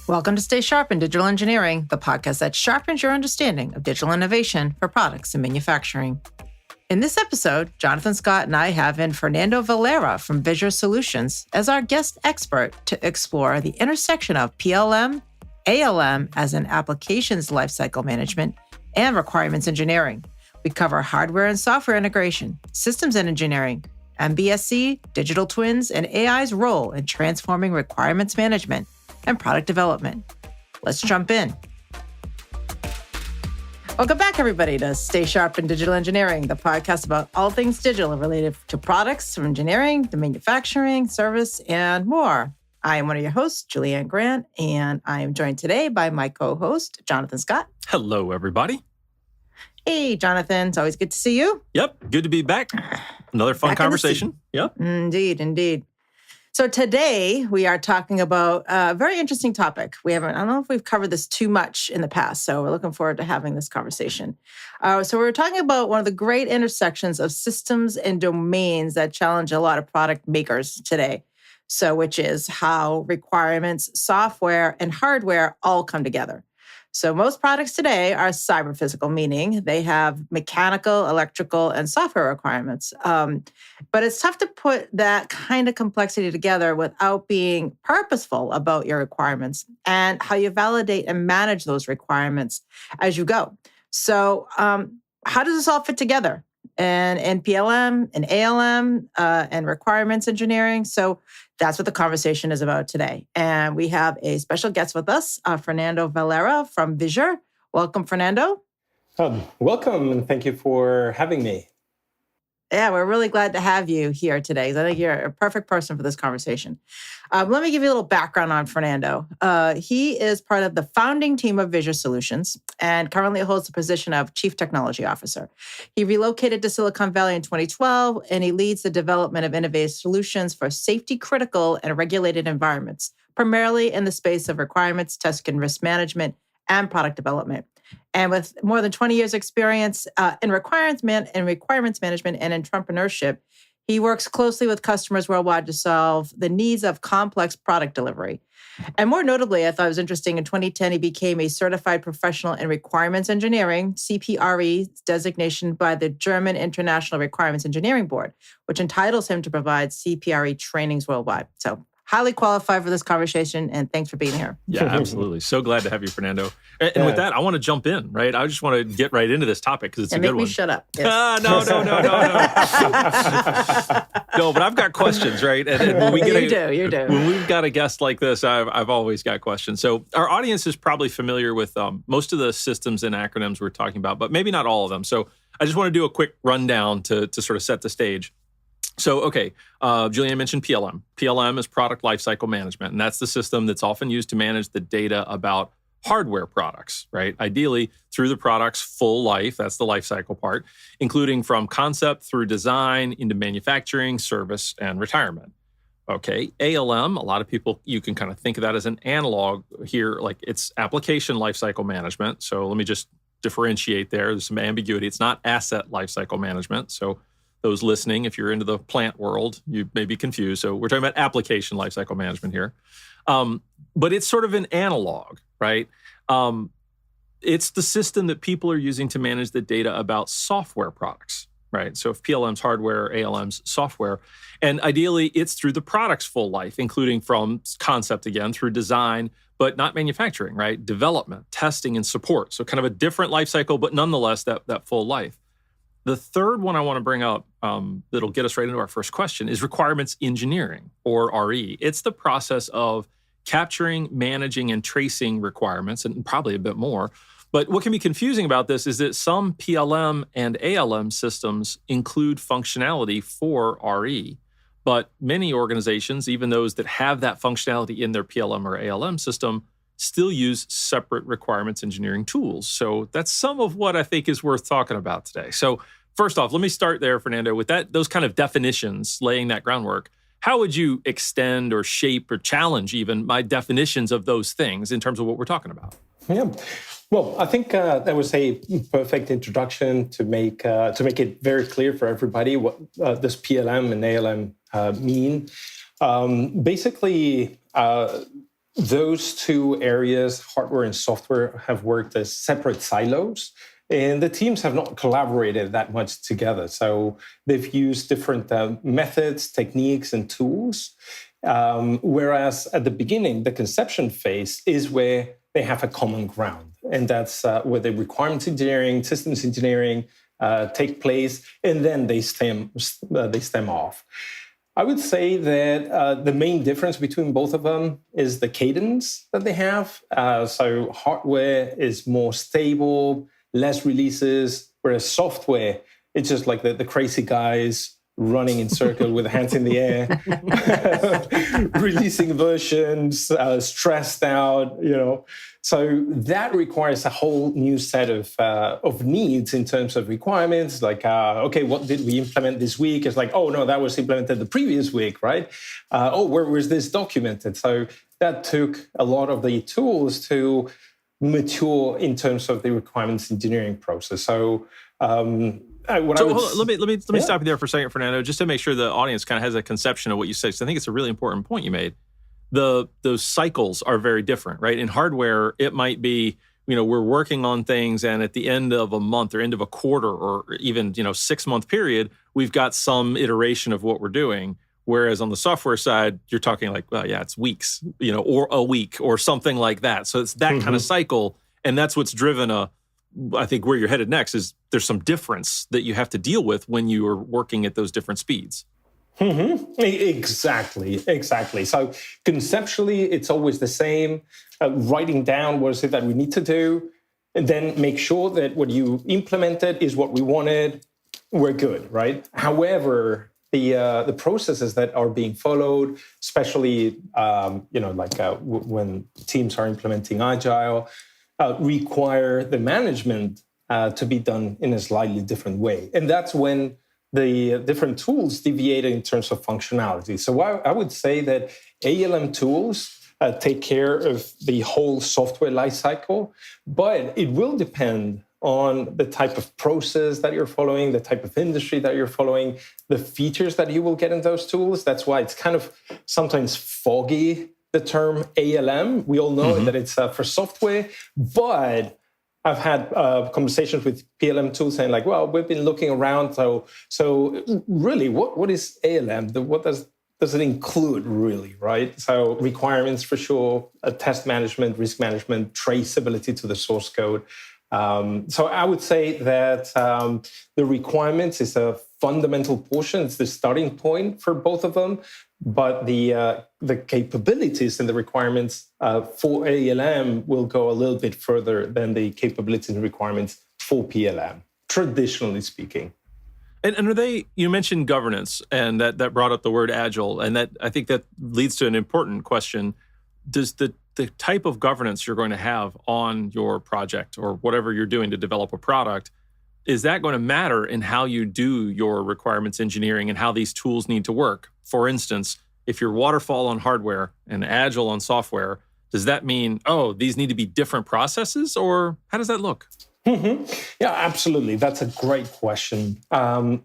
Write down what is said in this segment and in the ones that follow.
Welcome to Stay Sharp in Digital Engineering, the podcast that sharpens your understanding of digital innovation for products and manufacturing. In this episode, Jonathan Scott and I have in Fernando Valera from Visure Solutions as our guest expert to explore the intersection of PLM, ALM as an applications lifecycle management, and requirements engineering. We cover hardware and software integration, systems and engineering, MBSE, digital twins, and AI's role in transforming requirements management and product development. Let's jump in. Welcome back, everybody, to Stay Sharp in Digital Engineering, the podcast about all things digital related to products from engineering to manufacturing, service, and more. I am one of your hosts, Julianne Grant, and I am joined today by my co-host, Jonathan Scott. Hello, everybody. Hey, Jonathan. It's always good to see you. Yep. Good to be back. Another fun conversation. Yep. Indeed. So today we are talking about a very interesting topic. I don't know if we've covered this too much in the past, so we're looking forward to having this conversation. So we're talking about one of the great intersections of systems and domains that challenge a lot of product makers today. So which is how requirements, software, and hardware all come together. So most products today are cyber-physical, meaning they have mechanical, electrical, and software requirements. But it's tough to put that kind of complexity together without being purposeful about your requirements and how you validate and manage those requirements as you go. So how does this all fit together? And PLM and ALM and requirements engineering. So that's what the conversation is about today. And we have a special guest with us, Fernando Valera from Visure. Welcome, Fernando. Welcome, and thank you for having me. Yeah, we're really glad to have you here today. I think you're a perfect person for this conversation. Let me give you a little background on Fernando. He is part of the founding team of Visure Solutions and currently holds the position of Chief Technology Officer. He relocated to Silicon Valley in 2012, and he leads the development of innovative solutions for safety-critical and regulated environments, primarily in the space of requirements, test and risk management, and product development. And with more than 20 years experience in requirements management and entrepreneurship, he works closely with customers worldwide to solve the needs of complex product delivery. And more notably, I thought it was interesting, in 2010, he became a certified professional in requirements engineering, CPRE designation by the German International Requirements Engineering Board, which entitles him to provide CPRE trainings worldwide. So highly qualified for this conversation, and thanks for being here. Yeah, absolutely. So glad to have you, Fernando. And with that, I want to jump in, right? I just want to get right into this topic because it's a good one. Make me shut up. Yes. No. No, but I've got questions, right? And when we get you do. When we've got a guest like this, I've always got questions. So our audience is probably familiar with most of the systems and acronyms we're talking about, but maybe not all of them. So I just want to do a quick rundown to sort of set the stage. So, okay, Julianne mentioned PLM. PLM is Product Lifecycle Management, and that's the system that's often used to manage the data about hardware products, right? Ideally, through the product's full life, that's the lifecycle part, including from concept through design into manufacturing, service, and retirement. Okay, ALM, a lot of people, you can kind of think of that as an analog here, like it's application lifecycle management. So let me just differentiate there. There's some ambiguity. It's not asset lifecycle management. So those listening, if you're into the plant world, you may be confused. So we're talking about application lifecycle management here. But it's sort of an analog, right? It's the system that people are using to manage the data about software products, right? So if PLM's hardware, ALM's software, and ideally it's through the product's full life, including from concept again, through design, but not manufacturing, right? Development, testing, and support. So kind of a different life cycle, but nonetheless that full life. The third one I want to bring up that'll get us right into our first question is requirements engineering, or RE. It's the process of capturing, managing, and tracing requirements, and probably a bit more. But what can be confusing about this is that some PLM and ALM systems include functionality for RE. But many organizations, even those that have that functionality in their PLM or ALM system, still use separate requirements engineering tools. So that's some of what I think is worth talking about today. So first off, let me start there, Fernando, with those kind of definitions, laying that groundwork. How would you extend or shape or challenge even my definitions of those things in terms of what we're talking about? Yeah. Well, I think that was a perfect introduction to make it very clear for everybody what this PLM and ALM mean. Basically, those two areas, hardware and software, have worked as separate silos. And the teams have not collaborated that much together. So they've used different methods, techniques, and tools. Whereas at the beginning, the conception phase is where they have a common ground. And that's where the requirements engineering, systems engineering take place, and then they stem off. I would say that the main difference between both of them is the cadence that they have. So hardware is more stable, less releases, whereas software, it's just like the crazy guys running in circle with hands in the air, releasing versions, stressed out, So that requires a whole new set of needs in terms of requirements. Like, okay, what did we implement this week? It's like, oh, no, that was implemented the previous week, right? Where was this documented? So that took a lot of the tools to mature in terms of the requirements engineering process. So, let me stop you there for a second, Fernando, just to make sure the audience kind of has a conception of what you said. So I think it's a really important point you made. Those cycles are very different, right? In hardware, it might be, we're working on things, and at the end of a month or end of a quarter or even, 6-month period, we've got some iteration of what we're doing. Whereas on the software side, you're talking like, well, yeah, it's weeks, or a week or something like that. So it's that kind of cycle. And that's what's driven I think where you're headed next is there's some difference that you have to deal with when you are working at those different speeds. Exactly. So conceptually, it's always the same. Writing down what is it that we need to do, and then make sure that what you implemented is what we wanted. We're good, right? However, the processes that are being followed, especially when teams are implementing Agile, require the management to be done in a slightly different way. And that's when the different tools deviate in terms of functionality. So I would say that ALM tools take care of the whole software lifecycle, but it will depend on the type of process that you're following, the type of industry that you're following, the features that you will get in those tools. That's why it's kind of sometimes foggy, the term ALM. We all know that it's for software, but I've had conversations with PLM tools saying like, well, we've been looking around. So really, what is ALM? What does it include really, right? So requirements for sure, test management, risk management, traceability to the source code. So I would say that the requirements is a fundamental portion. It's the starting point for both of them. But the capabilities and the requirements for ALM will go a little bit further than the capabilities and requirements for PLM, traditionally speaking. And are they, you mentioned governance, and that brought up the word Agile, and that I think that leads to an important question. Does the type of governance you're going to have on your project or whatever you're doing to develop a product, is that going to matter in how you do your requirements engineering and how these tools need to work? For instance, if you're Waterfall on hardware and Agile on software, does that mean, these need to be different processes, or how does that look? Yeah, absolutely. That's a great question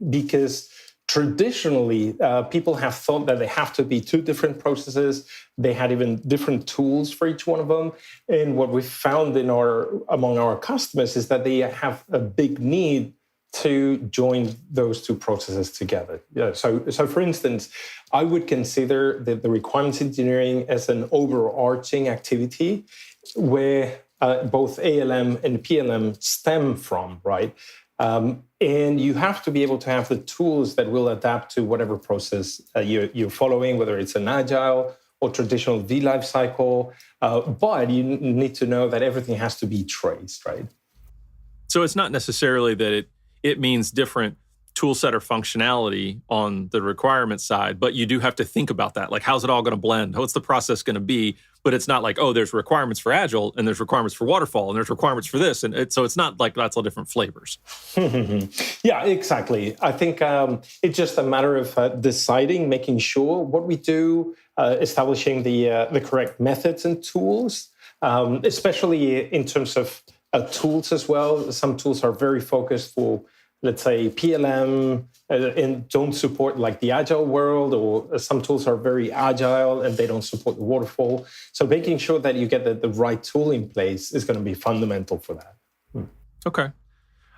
because traditionally, people have thought that they have to be two different processes. They had even different tools for each one of them. And what we found among our customers is that they have a big need to join those two processes together. Yeah, so for instance, I would consider the requirements engineering as an overarching activity where both ALM and PLM stem from, right? And you have to be able to have the tools that will adapt to whatever process you're following, whether it's an Agile or traditional V-Life cycle. But you need to know that everything has to be traced, right? So it's not necessarily that it means different tool set or functionality on the requirement side, but you do have to think about that. Like, how's it all going to blend? What's the process going to be? But it's not like, there's requirements for Agile and there's requirements for Waterfall and there's requirements for this. And so it's not like that's all different flavors. Yeah, exactly. I think it's just a matter of deciding, making sure what we do, establishing the correct methods and tools, especially in terms of tools as well. Some tools are very focused for let's say, PLM and don't support like the Agile world, or some tools are very Agile and they don't support the Waterfall. So making sure that you get the right tool in place is going to be fundamental for that. Okay.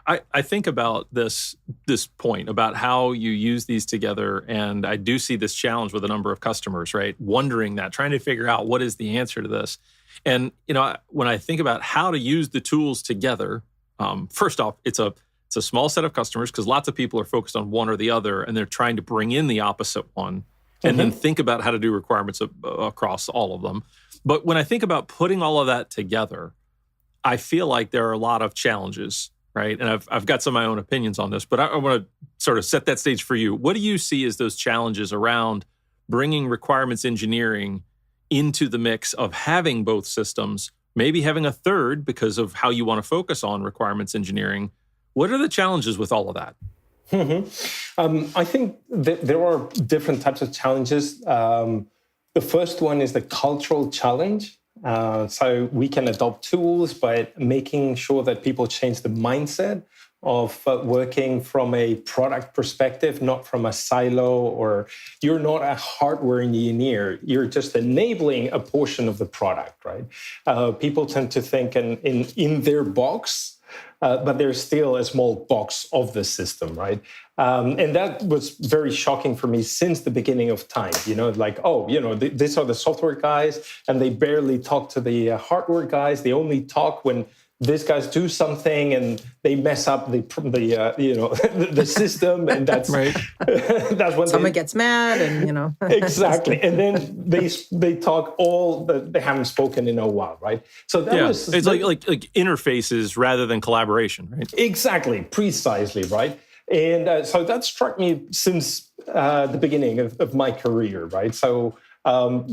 I think about this point about how you use these together, and I do see this challenge with a number of customers, right? Wondering that, trying to figure out what is the answer to this. And when I think about how to use the tools together, first off, it's a small set of customers because lots of people are focused on one or the other, and they're trying to bring in the opposite one, and then think about how to do requirements across all of them. But when I think about putting all of that together, I feel like there are a lot of challenges. Right. And I've got some of my own opinions on this, but I want to sort of set that stage for you. What do you see as those challenges around bringing requirements engineering into the mix of having both systems, maybe having a third because of how you want to focus on requirements engineering? What are the challenges with all of that? I think that there are different types of challenges. The first one is the cultural challenge. So we can adopt tools, but making sure that people change the mindset of working from a product perspective, not from a silo, or you're not a hardware engineer. You're just enabling a portion of the product, right? People tend to think in their box, but there's still a small box of the system, right? And that was very shocking for me since the beginning of time. These are the software guys, and they barely talk to the hardware guys. They only talk when these guys do something and they mess up the system, and that's right. That's when someone gets mad, and exactly. And then they talk all that they haven't spoken in a while, right? So that was it's like interfaces rather than collaboration, right? Exactly, precisely, right? And so that struck me since the beginning of my career, right? So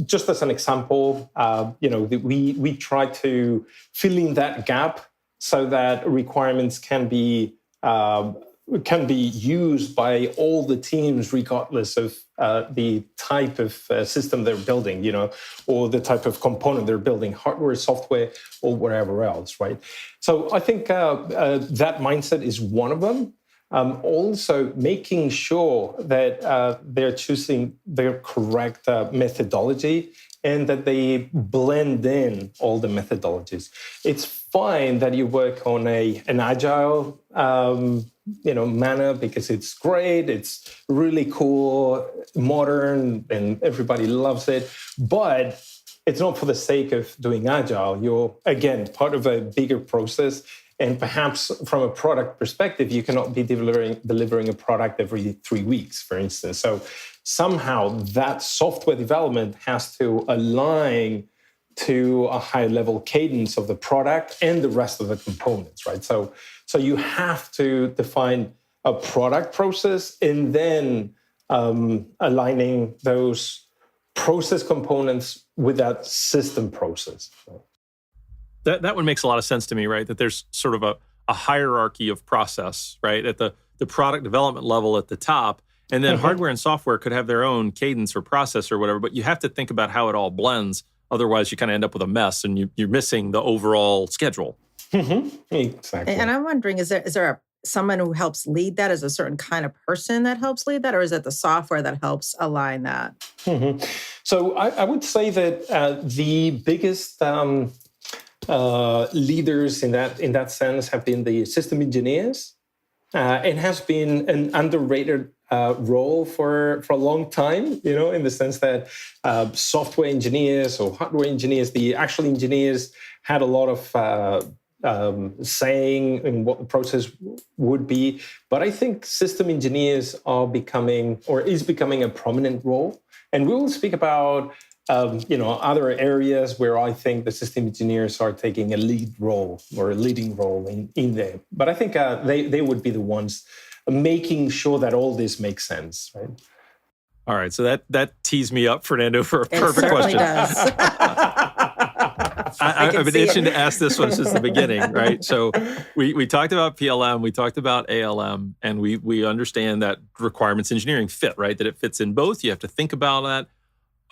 just as an example, we try to fill in that gap so that requirements can be used by all the teams, regardless of the type of system they're building, or the type of component they're building, hardware, software, or whatever else, right? So I think that mindset is one of them. Also, making sure that they're choosing their correct methodology and that they blend in all the methodologies. It's fine that you work on an agile, manner, because it's great, it's really cool, modern, and everybody loves it. But it's not for the sake of doing agile. You're, again, part of a bigger process. And perhaps from a product perspective, you cannot be delivering a product every 3 weeks, for instance. So somehow that software development has to align to a high level cadence of the product and the rest of the components, right? So you have to define a product process and then aligning those process components with that system process. That one makes a lot of sense to me, right? That there's sort of a hierarchy of process, right? At the product development level at the top, and then hardware and software could have their own cadence or process or whatever, but you have to think about how it all blends. Otherwise, you kind of end up with a mess and you're missing the overall schedule. Exactly. And I'm wondering, is there someone who helps lead that? Is a certain kind of person that helps lead that? Or is it the software that helps align that? So I would say that the biggest leaders in that sense have been the system engineers. It has been an underrated role for a long time, in the sense that software engineers or hardware engineers, the actual engineers, had a lot of saying in what the process would be. But I think system engineers is becoming a prominent role. And we will speak about other areas where I think the system engineers are taking a lead role or a leading role in there. But I think they would be the ones making sure that all this makes sense, right? All right, so that tees me up, Fernando, for a perfect question. Does. I've been itching to ask this one since the beginning, right? So we talked about PLM, we talked about ALM, and we understand that requirements engineering fit, right? That it fits in both. You have to think about that.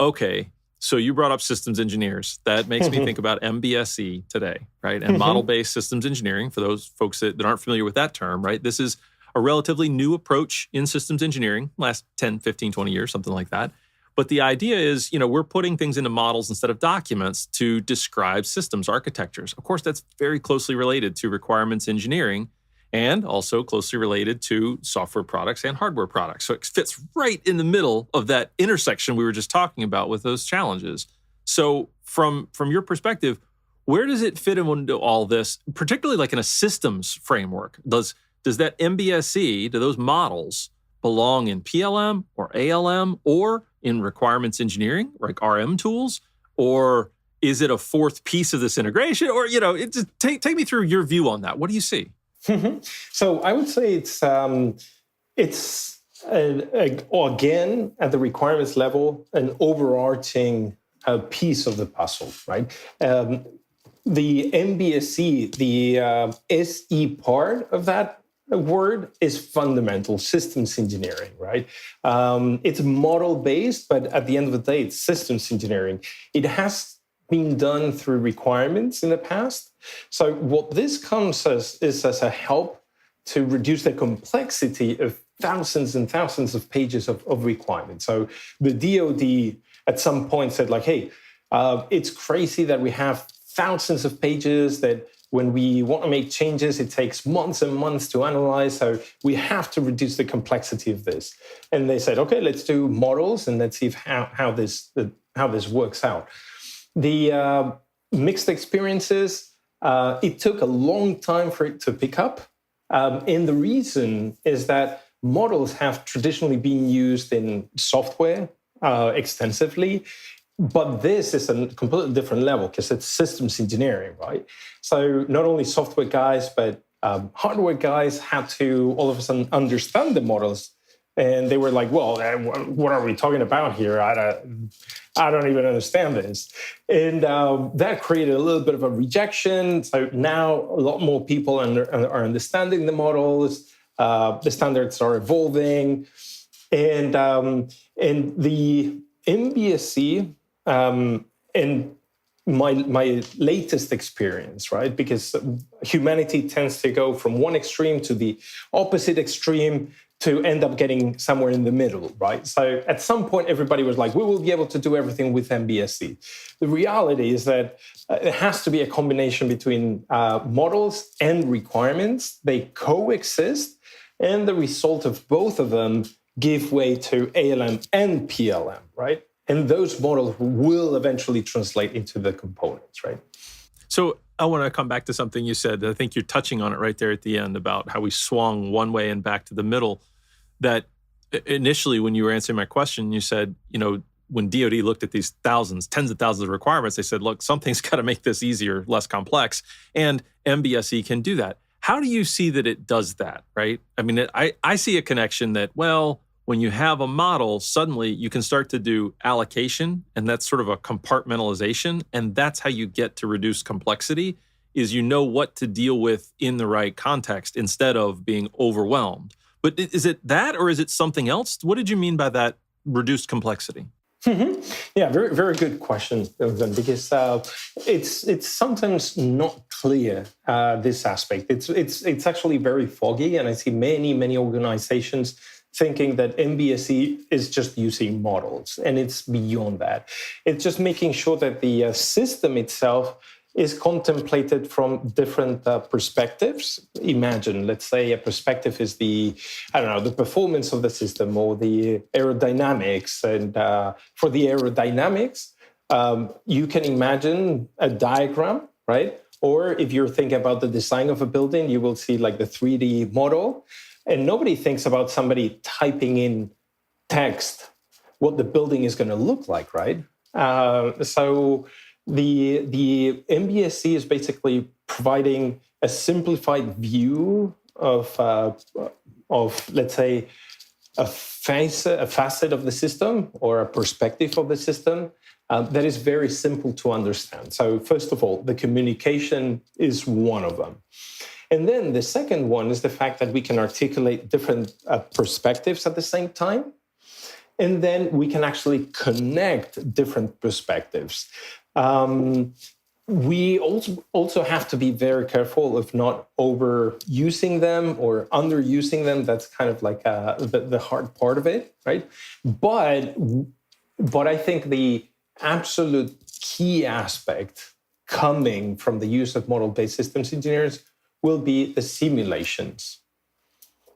Okay, so you brought up systems engineers. That makes me think about MBSE today, right? And model-based systems engineering, for those folks that aren't familiar with that term, right? This is a relatively new approach in systems engineering, last 10, 15, 20 years, something like that. But the idea is, we're putting things into models instead of documents to describe systems architectures. Of course, that's very closely related to requirements engineering and also closely related to software products and hardware products. So it fits right in the middle of that intersection we were just talking about with those challenges. So from your perspective, where does it fit into all this, particularly like in a systems framework? Does that MBSE, do those models belong in PLM or ALM or in requirements engineering, like RM tools? Or is it a fourth piece of this integration? Or, take me through your view on that. What do you see? So I would say it's again, at the requirements level, an overarching piece of the puzzle, right? The MBSE, the SE part of that word is fundamental systems engineering, right? It's model-based, but at the end of the day, it's systems engineering. It has been done through requirements in the past. So what this comes as is as a help to reduce the complexity of thousands and thousands of pages of requirements. So the DoD at some point said like, hey, it's crazy that we have thousands of pages that when we want to make changes, it takes months and months to analyze. So we have to reduce the complexity of this. And they said, okay, let's do models and let's see how this works out. The mixed experiences, it took a long time for it to pick up. And the reason is that models have traditionally been used in software extensively. But this is a completely different level because it's systems engineering, right? So not only software guys, but hardware guys had to all of a sudden understand the models. And they were like, well, what are we talking about here? I don't even understand this. And that created a little bit of a rejection. So now a lot more people are understanding the models. The standards are evolving. And the MBSE, and my latest experience, right? Because humanity tends to go from one extreme to the opposite extreme to end up getting somewhere in the middle, right? So at some point, everybody was like, we will be able to do everything with MBSE. The reality is that it has to be a combination between models and requirements. They coexist, and the result of both of them give way to ALM and PLM, right? And those models will eventually translate into the components, right? So I want to come back to something you said. I think you're touching on it right there at the end about how we swung one way and back to the middle. That initially, when you were answering my question, you said, when DoD looked at these thousands, tens of thousands of requirements, they said, look, something's got to make this easier, less complex. And MBSE can do that. How do you see that it does that, right? I mean, I see a connection that, well, when you have a model, suddenly you can start to do allocation, and that's sort of a compartmentalization. And that's how you get to reduce complexity, is what to deal with in the right context instead of being overwhelmed. But is it that, or is it something else? What did you mean by that reduced complexity? Mm-hmm. Yeah, very, very good question, because it's sometimes not clear, this aspect. It's actually very foggy, and I see many organizations thinking that MBSE is just using models, and it's beyond that. It's just making sure that the system itself is contemplated from different perspectives. Imagine, let's say a perspective is the performance of the system or the aerodynamics. And for the aerodynamics, you can imagine a diagram, right? Or if you're thinking about the design of a building, you will see like the 3D model. And nobody thinks about somebody typing in text what the building is going to look like, right? So the MBSE is basically providing a simplified view of let's say, a facet of the system or a perspective of the system that is very simple to understand. So first of all, the communication is one of them. And then the second one is the fact that we can articulate different perspectives at the same time. And then we can actually connect different perspectives. we also have to be very careful of not overusing them or underusing them. That's kind of like the hard part of it, right? But I think the absolute key aspect coming from the use of model-based systems engineers will be the simulations.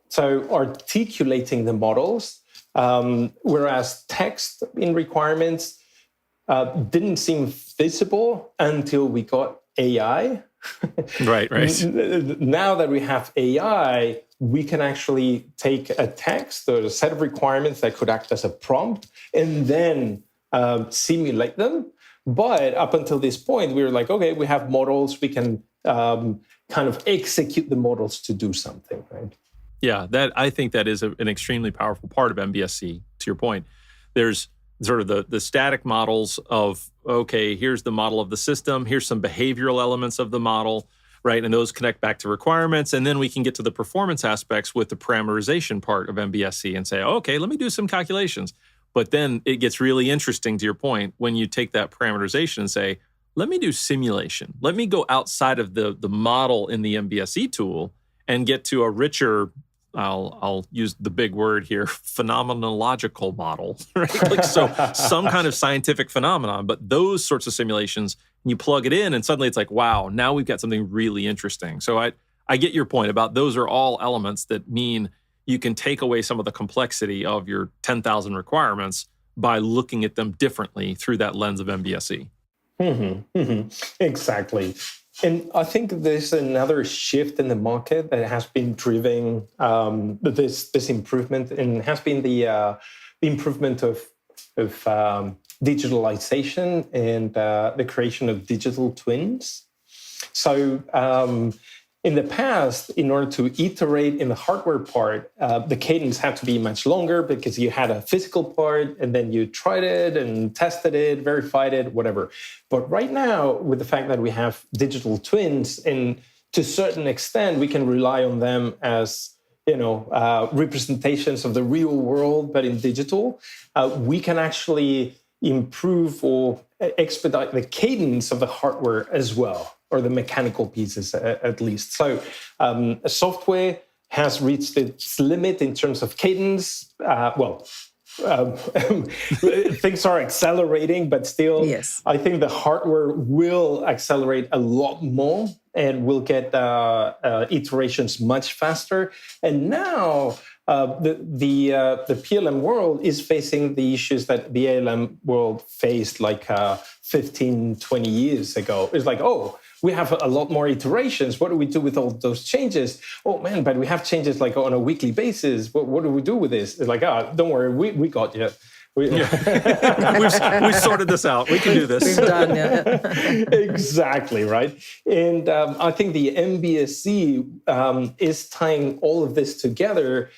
So articulating the models, whereas text in requirements didn't seem visible until we got AI. Right. Now that we have AI, we can actually take a text or a set of requirements that could act as a prompt and then simulate them. But up until this point, we were like, okay, we have models. We can kind of execute the models to do something, right? Yeah, I think that is an extremely powerful part of MBSE, to your point. There's sort of the static models of, okay, here's the model of the system, here's some behavioral elements of the model, right? And those connect back to requirements. And then we can get to the performance aspects with the parameterization part of MBSE and say, okay, let me do some calculations. But then it gets really interesting, to your point, when you take that parameterization and say, let me do simulation. Let me go outside of the model in the MBSE tool and get to a richer, I'll use the big word here, phenomenological model, right? Like, so some kind of scientific phenomenon, but those sorts of simulations, you plug it in and suddenly it's like, wow, now we've got something really interesting. So I get your point about those are all elements that mean you can take away some of the complexity of your 10,000 requirements by looking at them differently through that lens of MBSE. Exactly. And I think there's another shift in the market that has been driving this improvement, and has been the improvement of digitalization and the creation of digital twins. So in the past, in order to iterate in the hardware part, the cadence had to be much longer because you had a physical part and then you tried it and tested it, verified it, whatever. But right now, with the fact that we have digital twins, and to a certain extent, we can rely on them as representations of the real world, but in digital, we can actually improve or expedite the cadence of the hardware as well, or the mechanical pieces at least. So software has reached its limit in terms of cadence. Things are accelerating, but still, yes. I think the hardware will accelerate a lot more, and we'll get iterations much faster. And now the PLM world is facing the issues that the ALM world faced like 15, 20 years ago. It's like, oh, we have a lot more iterations. What do we do with all those changes? Oh man, but we have changes like on a weekly basis. What do we do with this? It's like, don't worry, we got you. We've sorted this out. We can do this. We've done it. Exactly, right? And I think the MBSE is tying all of this together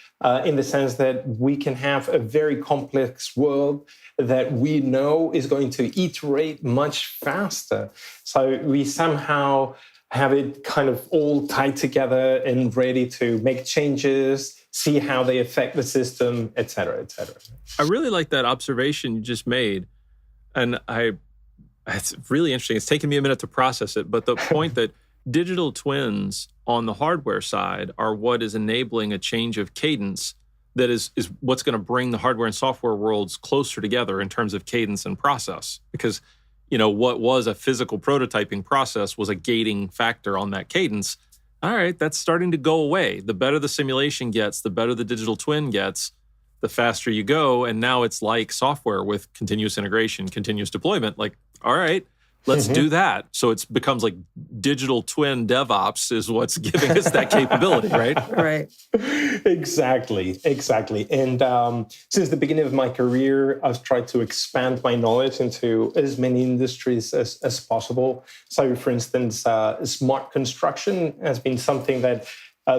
in the sense that we can have a very complex world that we know is going to iterate much faster. So we somehow have it kind of all tied together and ready to make changes, see how they affect the system, et cetera, et cetera. I really like that observation you just made. And it's really interesting. It's taken me a minute to process it, but the point that digital twins on the hardware side are what is enabling a change of cadence that is what's going to bring the hardware and software worlds closer together in terms of cadence and process. Because, what was a physical prototyping process was a gating factor on that cadence. All right, that's starting to go away. The better the simulation gets, the better the digital twin gets, the faster you go. And now it's like software with continuous integration, continuous deployment. Like, all right, let's do that. So it becomes like digital twin DevOps is what's giving us that capability, right? Right. Exactly. And since the beginning of my career, I've tried to expand my knowledge into as many industries as possible. So, for instance, smart construction has been something that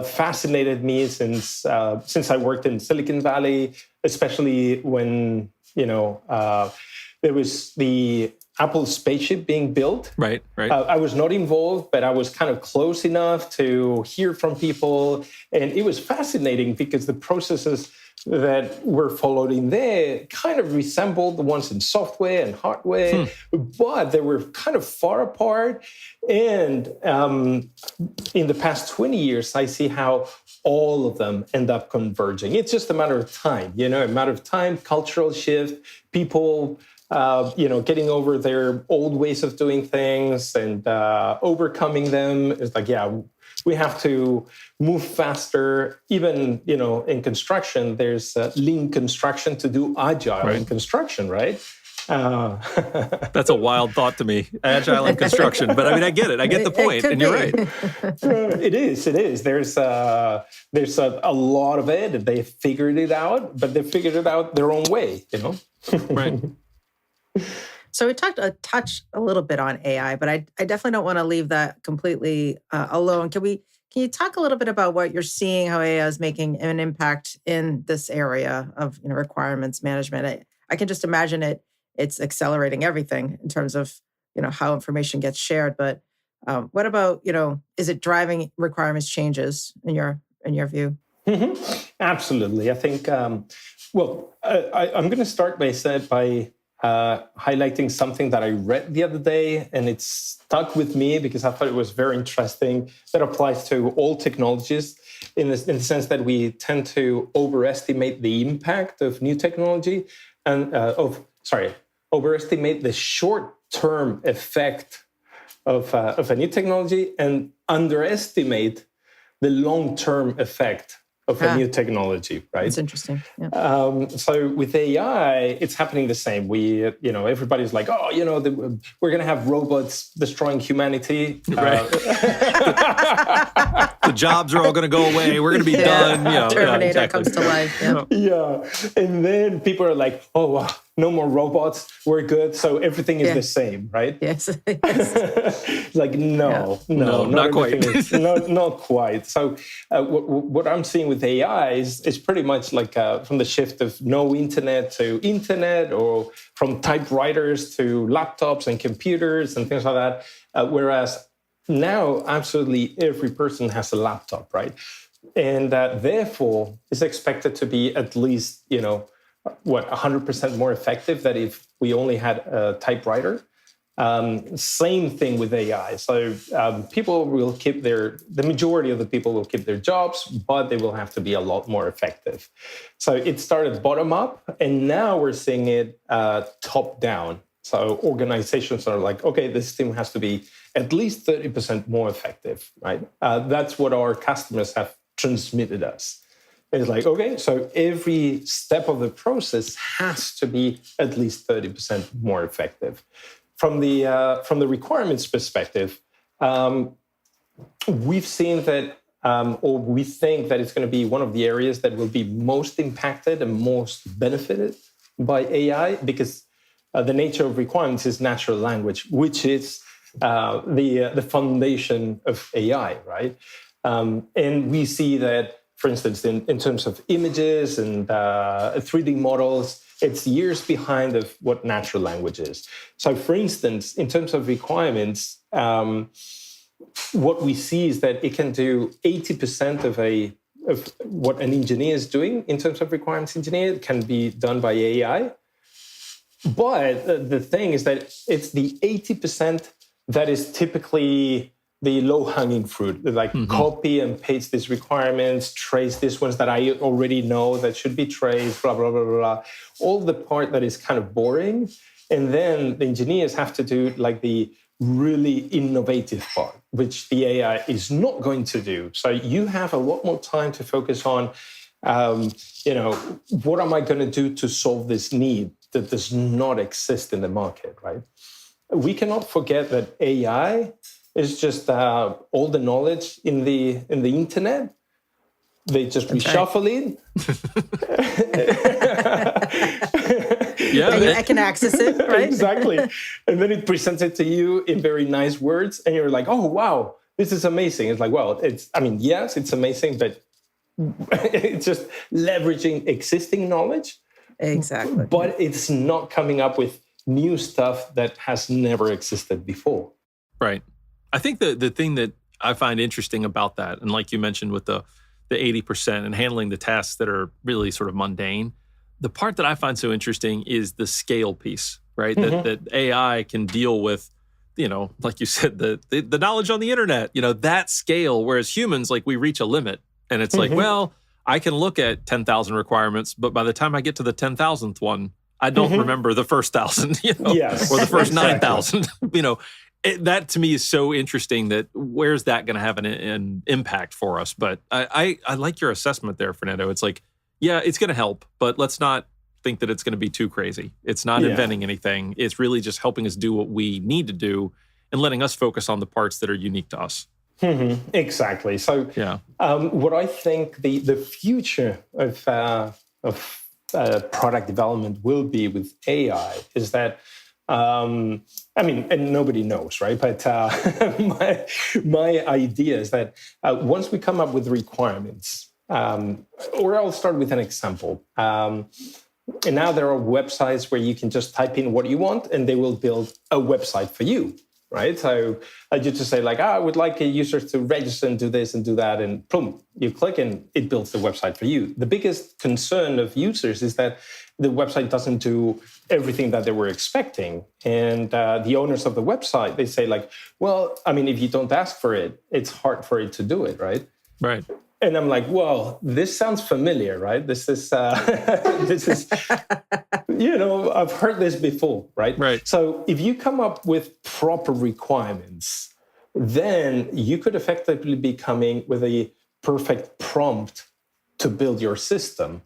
fascinated me since I worked in Silicon Valley, especially when, there was the Apple spaceship being built. Right. I was not involved, but I was kind of close enough to hear from people. And it was fascinating because the processes that were followed in there kind of resembled the ones in software and hardware, but they were kind of far apart. And in the past 20 years, I see how all of them end up converging. It's just a matter of time, a matter of time, cultural shift, people, getting over their old ways of doing things and overcoming them. It's like, we have to move faster. Even, in construction, there's lean construction to do agile in construction, right? That's a wild thought to me, agile in construction. But I get it. I get the point, and you're right. It is. There's a lot of it. They figured it out, but they figured it out their own way, Right. So we touched a little bit on AI, but I definitely don't want to leave that completely alone. Can you talk a little bit about what you're seeing, how AI is making an impact in this area of requirements management? I can just imagine it's accelerating everything in terms of how information gets shared. But what about is it driving requirements changes in your view? Mm-hmm. Absolutely, I think. I'm going to start by highlighting something that I read the other day, and it stuck with me because I thought it was very interesting. That applies to all technologies in the sense that we tend to overestimate the impact of new technology and overestimate the short-term effect of a new technology and underestimate the long-term effect of a new technology, right? That's interesting. Yeah. So with AI, it's happening the same. Everybody's like, we're going to have robots destroying humanity. Right. The jobs are all going to go away. We're going to be done. Terminator comes to life. Yeah. And then people are like, oh, wow, no more robots. We're good. So everything is the same, right? Yes. Like, no, not quite. Not quite. So what I'm seeing with AI is pretty much like from the shift of no internet to internet, or from typewriters to laptops and computers and things like that. Whereas now, absolutely every person has a laptop, right? And therefore, is expected to be at least, 100% more effective than if we only had a typewriter. Same thing with AI. So people will the majority of the people will keep their jobs, but they will have to be a lot more effective. So it started bottom up, and now we're seeing it top down. So organizations are like, okay, this team has to be at least 30% more effective, right? That's what our customers have transmitted us. It's like, okay, so every step of the process has to be at least 30% more effective. From the requirements perspective, we've seen that, or we think that it's going to be one of the areas that will be most impacted and most benefited by AI, because the nature of requirements is natural language, which is the foundation of AI, right? And we see that, for instance, in terms of images and 3D models, it's years behind of what natural language is. So, for instance, in terms of requirements, what we see is that it can do 80% of what an engineer is doing in terms of requirements engineer can be done by AI. But the thing is that it's the 80% that is typically the low-hanging fruit, like copy and paste these requirements, trace these ones that I already know that should be traced, blah, blah, blah, blah, blah. All the part that is kind of boring. And then the engineers have to do like the really innovative part, which the AI is not going to do. So you have a lot more time to focus on, what am I going to do to solve this need that does not exist in the market, right? We cannot forget that AI is just all the knowledge in the internet. They just reshuffle it. I can access it, right? Exactly. And then it presents it to you in very nice words. And you're like, oh, wow, this is amazing. It's like, well, yes, it's amazing, but it's just leveraging existing knowledge. Exactly. But it's not coming up with new stuff that has never existed before. Right. I think the thing that I find interesting about that, and like you mentioned with the the 80% and handling the tasks that are really sort of mundane. The part that I find so interesting is the scale piece, right? That AI can deal with, like you said, the knowledge on the internet, that scale, whereas humans, like, we reach a limit and it's like, well, I can look at 10,000 requirements, but by the time I get to the 10,000th one, I don't remember the first 1,000, Yes, or the first exactly. 9,000, that to me is so interesting that where's that going to have an impact for us? But I like your assessment there, Fernando. It's like, yeah, it's going to help, but let's not think that it's going to be too crazy. It's not inventing anything. It's really just helping us do what we need to do and letting us focus on the parts that are unique to us. Exactly. So what I think the future of product development will be with AI is that, and nobody knows, right? But my idea is that once we come up with requirements, or I'll start with an example. And now there are websites where you can just type in what you want and they will build a website for you, right? So you just say like, I would like a user to register and do this and do that. And boom, you click and it builds the website for you. The biggest concern of users is that the website doesn't do everything that they were expecting. And the owners of the website, they say like, well, if you don't ask for it, it's hard for it to do it, right? Right. And I'm like, well, this sounds familiar, right? This is, I've heard this before, right? Right. So if you come up with proper requirements, then you could effectively be coming with a perfect prompt to build your system,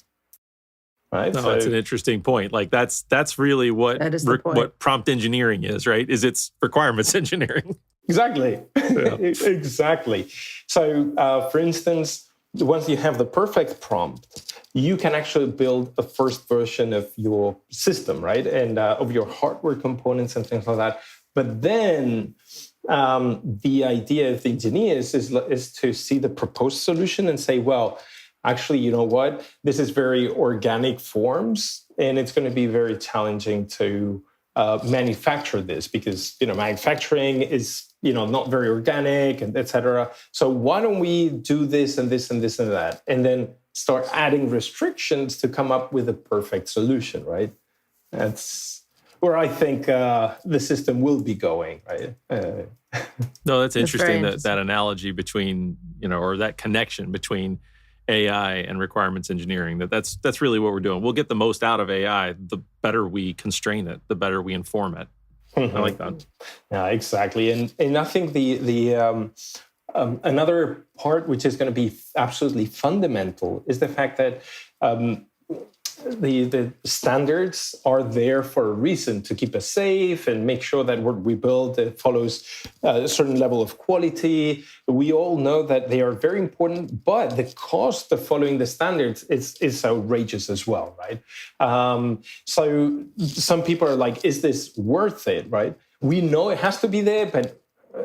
right? No, that's an interesting point. Like that's really what prompt engineering is, right? Is it's requirements engineering. Exactly. Yeah. Exactly. So, for instance, once you have the perfect prompt, you can actually build a first version of your system, right? And of your hardware components and things like that. But then the idea of the engineers is to see the proposed solution and say, well, actually, you know what? This is very organic forms, and it's going to be very challenging to manufacture this because, manufacturing is, not very organic and et cetera. So why don't we do this and this and this and that? And then start adding restrictions to come up with a perfect solution, right? That's where I think the system will be going, right? No, that's interesting, that analogy between, or that connection between AI and requirements engineering, that's really what we're doing. We'll get the most out of AI, the better we constrain it, the better we inform it. I like that. Yeah, exactly. And I think the another part which is going to be absolutely fundamental is the fact that the standards are there for a reason, to keep us safe and make sure that what we build follows a certain level of quality. We all know that they are very important, but the cost of following the standards is outrageous as well, right? So some people are like, is this worth it, right? We know it has to be there, but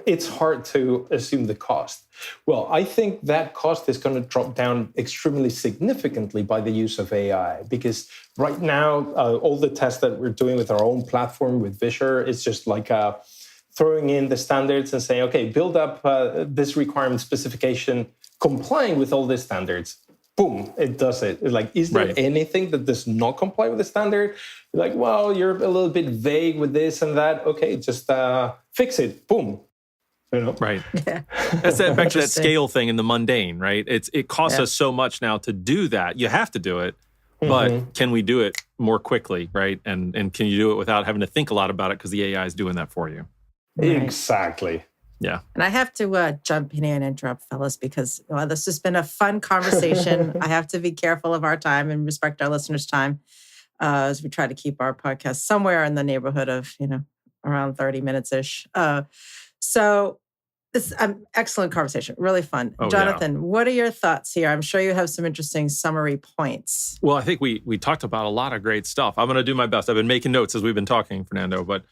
it's hard to assume the cost. Well, I think that cost is going to drop down extremely significantly by the use of AI, because right now, all the tests that we're doing with our own platform with Visure is just like throwing in the standards and saying, okay, build up this requirement specification complying with all the standards. Boom, it does it. It's like, is there anything that does not comply with the standard? Like, well, you're a little bit vague with this and that. Okay, just fix it. Boom. Right. Yeah. That's back to that scale thing in the mundane, right? It costs us so much now to do that. You have to do it, but can we do it more quickly, right? And can you do it without having to think a lot about it because the AI is doing that for you? Exactly. Yeah. And I have to jump in here and interrupt, fellas, because this has been a fun conversation. I have to be careful of our time and respect our listeners' time as we try to keep our podcast somewhere in the neighborhood of, around 30 minutes-ish. So this is an excellent conversation, really fun. Jonathan, what are your thoughts here? I'm sure you have some interesting summary points. Well, I think we talked about a lot of great stuff. I'm going to do my best. I've been making notes as we've been talking, Fernando, but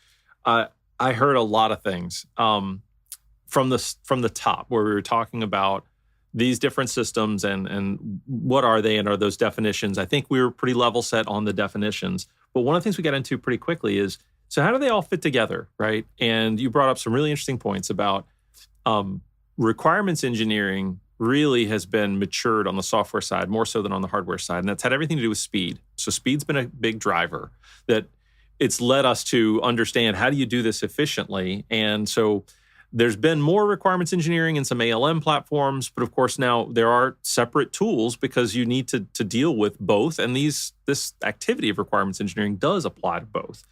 I heard a lot of things from the top, where we were talking about these different systems and what are they and are those definitions. I think we were pretty level set on the definitions. But one of the things we got into pretty quickly is, so how do they all fit together, right? And you brought up some really interesting points about requirements engineering really has been matured on the software side more so than on the hardware side. And that's had everything to do with speed. So speed's been a big driver that it's led us to understand how do you do this efficiently. And so there's been more requirements engineering in some ALM platforms, but of course now there are separate tools because you need to deal with both. And this activity of requirements engineering does apply to both.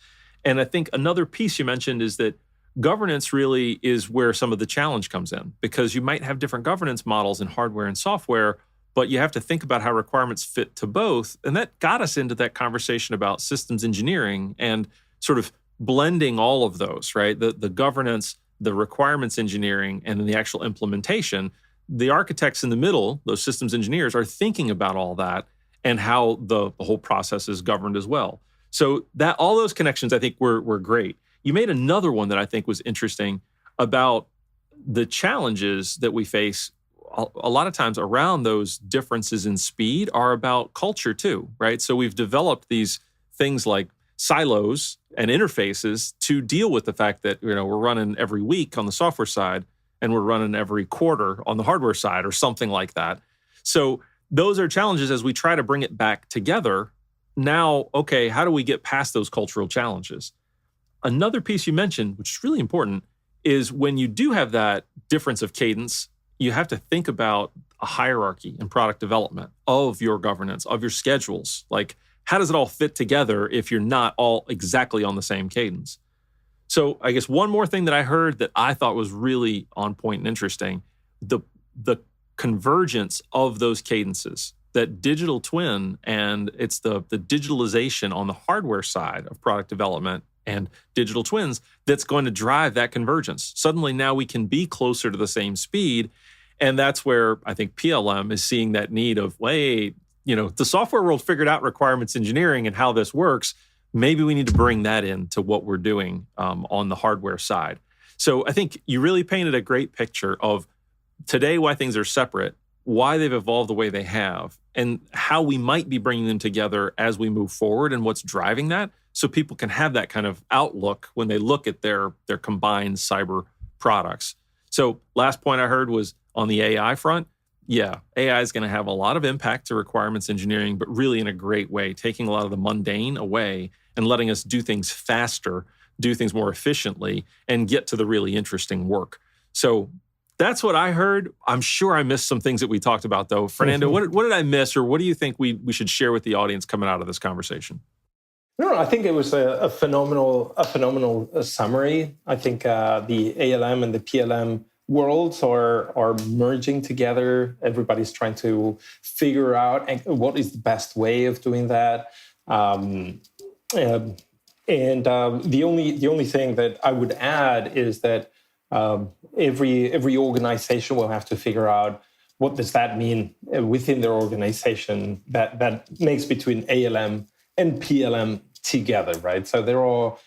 And I think another piece you mentioned is that governance really is where some of the challenge comes in, because you might have different governance models in hardware and software, but you have to think about how requirements fit to both. And that got us into that conversation about systems engineering and sort of blending all of those, right? The governance, the requirements engineering, and then the actual implementation. The architects in the middle, those systems engineers, are thinking about all that and how the whole process is governed as well. So that all those connections, I think, were great. You made another one that I think was interesting about the challenges that we face a lot of times around those differences in speed are about culture too, right? So we've developed these things like silos and interfaces to deal with the fact that, we're running every week on the software side and we're running every quarter on the hardware side or something like that. So those are challenges as we try to bring it back together. Now, okay, how do we get past those cultural challenges? Another piece you mentioned, which is really important, is when you do have that difference of cadence, you have to think about a hierarchy in product development of your governance, of your schedules. Like, how does it all fit together if you're not all exactly on the same cadence? So I guess one more thing that I heard that I thought was really on point and interesting, the convergence of those cadences, that digital twin, and it's the digitalization on the hardware side of product development and digital twins that's going to drive that convergence. Suddenly now we can be closer to the same speed. And that's where I think PLM is seeing that need of, wait, the software world figured out requirements engineering and how this works. Maybe we need to bring that into what we're doing on the hardware side. So I think you really painted a great picture of today why things are separate, why they've evolved the way they have, and how we might be bringing them together as we move forward and what's driving that, so people can have that kind of outlook when they look at their combined cyber products. So last point I heard was on the AI front. Yeah, AI is going to have a lot of impact to requirements engineering, but really in a great way, taking a lot of the mundane away and letting us do things faster, do things more efficiently, and get to the really interesting work. So that's what I heard. I'm sure I missed some things that we talked about, though. Fernando, what did I miss, or what do you think we should share with the audience coming out of this conversation? No, I think it was a phenomenal summary. I think the ALM and the PLM worlds are merging together. Everybody's trying to figure out what is the best way of doing that. And the only thing that I would add is that every organization will have to figure out what does that mean within their organization that makes between ALM and PLM together, right? So there are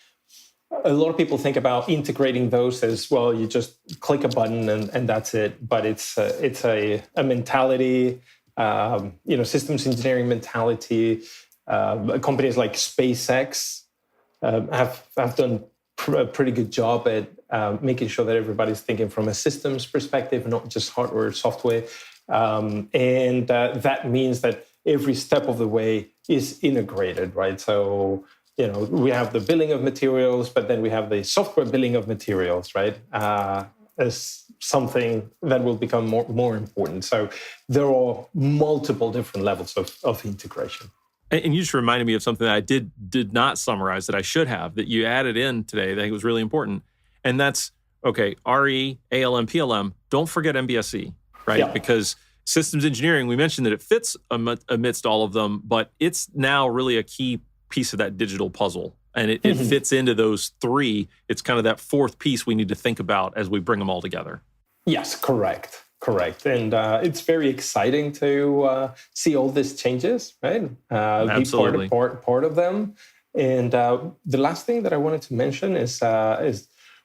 a lot of people think about integrating those as well. You just click a button and that's it. But it's a mentality, systems engineering mentality. Companies like SpaceX have done a pretty good job at making sure that everybody's thinking from a systems perspective, not just hardware or software. And that means that every step of the way is integrated, right? So, we have the billing of materials, but then we have the software billing of materials, right? As something that will become more important. So there are multiple different levels of integration. And you just reminded me of something that I did not summarize that I should have, that you added in today that I think was really important. And that's, okay, RE, ALM, PLM, don't forget MBSE, right? Yeah. Because systems engineering, we mentioned that it fits amidst all of them, but it's now really a key piece of that digital puzzle. And it fits into those three. It's kind of that fourth piece we need to think about as we bring them all together. Yes, correct. And it's very exciting to see all these changes, right? Absolutely. Be part of them. And the last thing that I wanted to mention is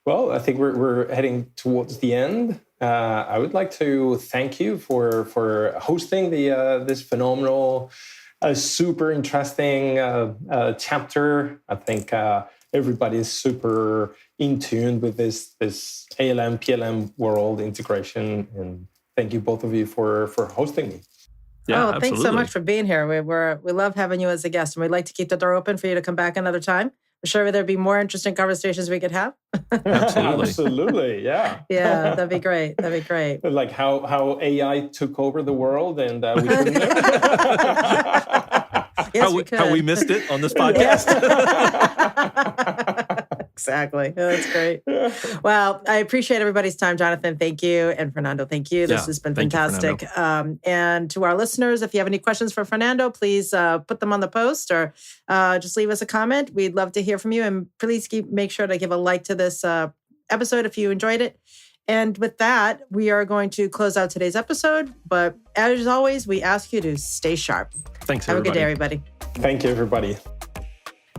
well, I think we're heading towards the end. I would like to thank you for hosting this phenomenal, super interesting chapter. I think everybody is super in tune with this ALM, PLM world integration, and thank you both of you for hosting me. Yeah, thanks so absolutely. much for being here. We love having you as a guest, and we'd like to keep the door open for you to come back another time. I'm sure there'd be more interesting conversations we could have. Absolutely. Absolutely, yeah. Yeah, that'd be great. That'd be great. Like how AI took over the world and we couldn't know. Yes, we could. How we missed it on this podcast. Exactly. That's great. Well, I appreciate everybody's time. Jonathan, thank you. And Fernando, thank you. This has been fantastic. And to our listeners, if you have any questions for Fernando, please put them on the post or just leave us a comment. We'd love to hear from you. And please make sure to give a like to this episode if you enjoyed it. And with that, we are going to close out today's episode. But as always, we ask you to stay sharp. Thanks, everybody. Have a good day, everybody. Thank you, everybody.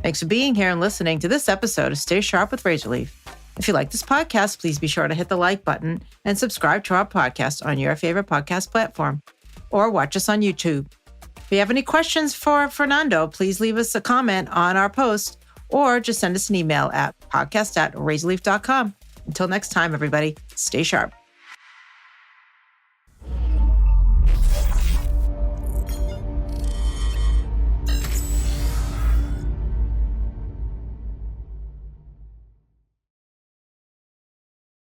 Thanks for being here and listening to this episode of Stay Sharp with Razorleaf. If you like this podcast, please be sure to hit the like button and subscribe to our podcast on your favorite podcast platform or watch us on YouTube. If you have any questions for Fernando, please leave us a comment on our post or just send us an email at podcast@razorleaf.com. Until next time, everybody, stay sharp.